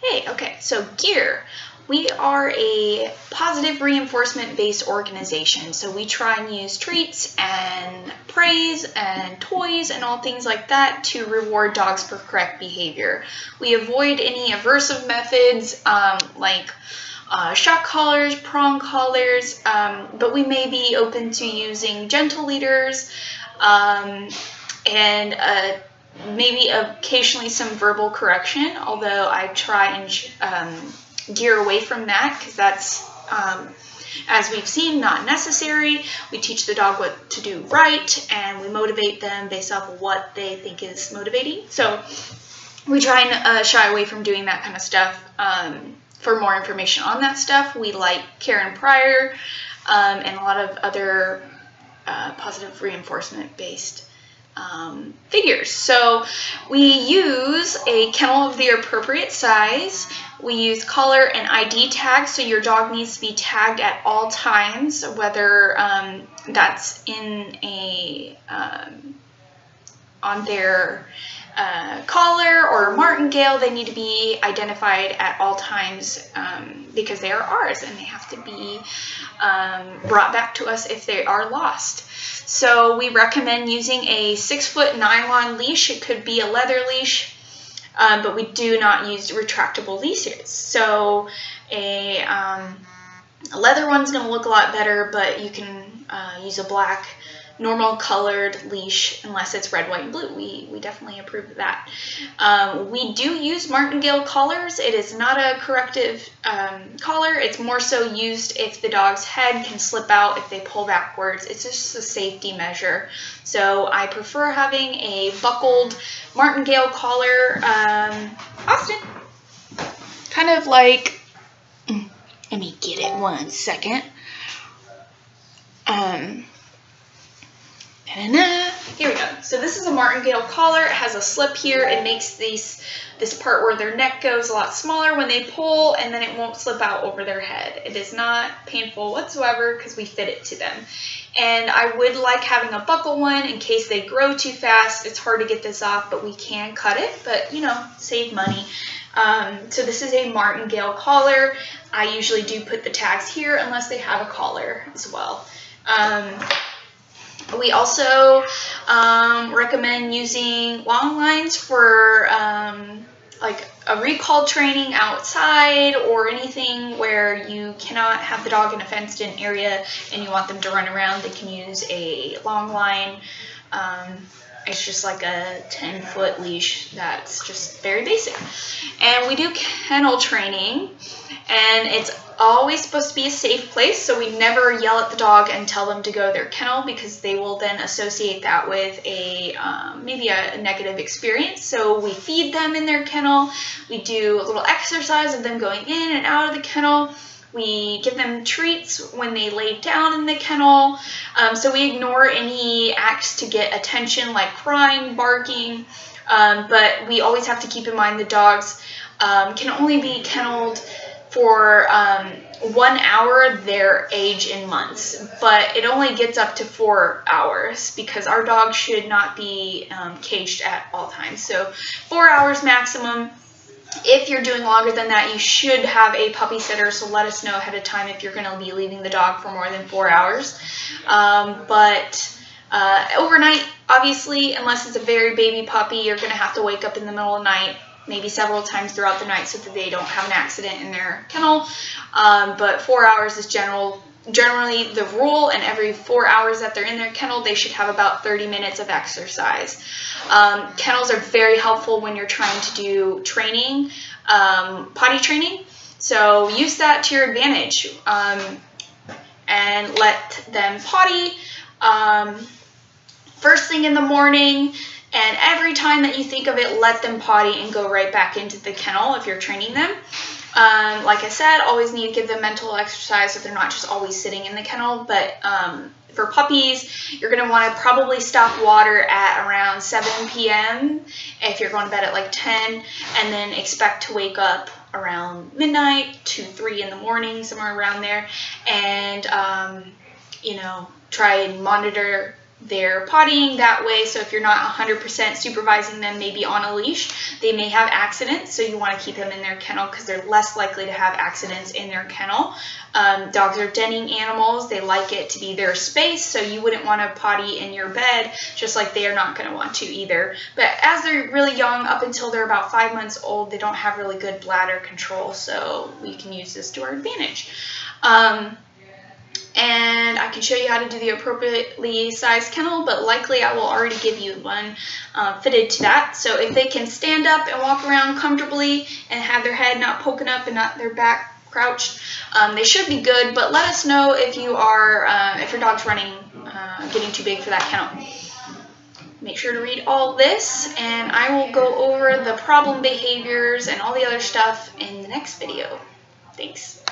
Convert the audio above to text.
Hey, okay, so GEAR. We are a positive reinforcement-based organization, so we try and use treats and praise and toys and all things like that to reward dogs for correct behavior. We avoid any aversive methods like shock collars, prong collars, but we may be open to using gentle leaders and maybe occasionally some verbal correction, although I try and gear away from that because that's, as we've seen, not necessary. We teach the dog what to do right, and we motivate them based off of what they think is motivating. So we try and shy away from doing that kind of stuff. For more information on that stuff, we like Karen Pryor and a lot of other positive reinforcement-based figures. So we use a kennel of the appropriate size. We use collar and ID tags, so your dog needs to be tagged at all times, whether that's in a on their collar or martingale. They need to be identified at all times because they are ours and they have to be brought back to us if they are lost. So we recommend using a 6-foot nylon leash. It could be a leather leash, but we do not use retractable leashes. So a leather one's going to look a lot better, but you can use a black normal colored leash unless it's red, white, and blue. We definitely approve of that. We do use martingale collars. It is not a corrective collar. It's more so used if the dog's head can slip out if they pull backwards. It's just a safety measure. So I prefer having a buckled martingale collar. Austin, kind of like, let me get it 1 second. Here we go. So this is a martingale collar. It has a slip here. It makes this part where their neck goes a lot smaller when they pull, and then it won't slip out over their head. It is not painful whatsoever because we fit it to them. And I would like having a buckle one in case they grow too fast. It's hard to get this off, but we can cut it, but you know, save money. So this is a martingale collar. I usually do put the tags here unless they have a collar as well. We also recommend using long lines for like a recall training outside or anything where you cannot have the dog in a fenced-in area and you want them to run around. They can use a long line. It's just like a 10-foot leash that's just very basic. And we do kennel training, and it's always supposed to be a safe place, so we never yell at the dog and tell them to go to their kennel because they will then associate that with a maybe a negative experience. So we feed them in their kennel. We do a little exercise of them going in and out of the kennel. We give them treats when they lay down in the kennel. So we ignore any acts to get attention like crying, barking, but we always have to keep in mind the dogs can only be kenneled for 1 hour their age in months, but it only gets up to 4 hours because our dog should not be caged at all times. So 4 hours maximum. If you're doing longer than that, you should have a puppy sitter, so let us know ahead of time if you're going to be leaving the dog for more than 4 hours. But overnight, obviously, unless it's a very baby puppy, you're going to have to wake up in the middle of the night, maybe several times throughout the night so that they don't have an accident in their kennel. But 4 hours is generally the rule, and every 4 hours that they're in their kennel, they should have about 30 minutes of exercise. Kennels are very helpful when you're trying to do training, potty training. So use that to your advantage and let them potty first thing in the morning. And every time that you think of it, let them potty and go right back into the kennel if you're training them. Like I said, always need to give them mental exercise so they're not just always sitting in the kennel. But for puppies, you're going to want to probably stop water at around 7 p.m. if you're going to bed at like 10, and then expect to wake up around midnight to 3 in the morning, somewhere around there. And, you know, try and monitor they're pottying that way. So if you're not 100% supervising them, maybe on a leash, they may have accidents. So you want to keep them in their kennel because they're less likely to have accidents in their kennel. Dogs are denning animals. They like it to be their space. So you wouldn't want to potty in your bed, just like they are not going to want to either. But as they're really young, up until they're about 5 months old, they don't have really good bladder control. So we can use this to our advantage. And I can show you how to do the appropriately sized kennel, but likely I will already give you one fitted to that. So if they can stand up and walk around comfortably and have their head not poking up and not their back crouched, they should be good. But let us know if you are, if your dog's running, getting too big for that kennel. Make sure to read all this, and I will go over the problem behaviors and all the other stuff in the next video. Thanks.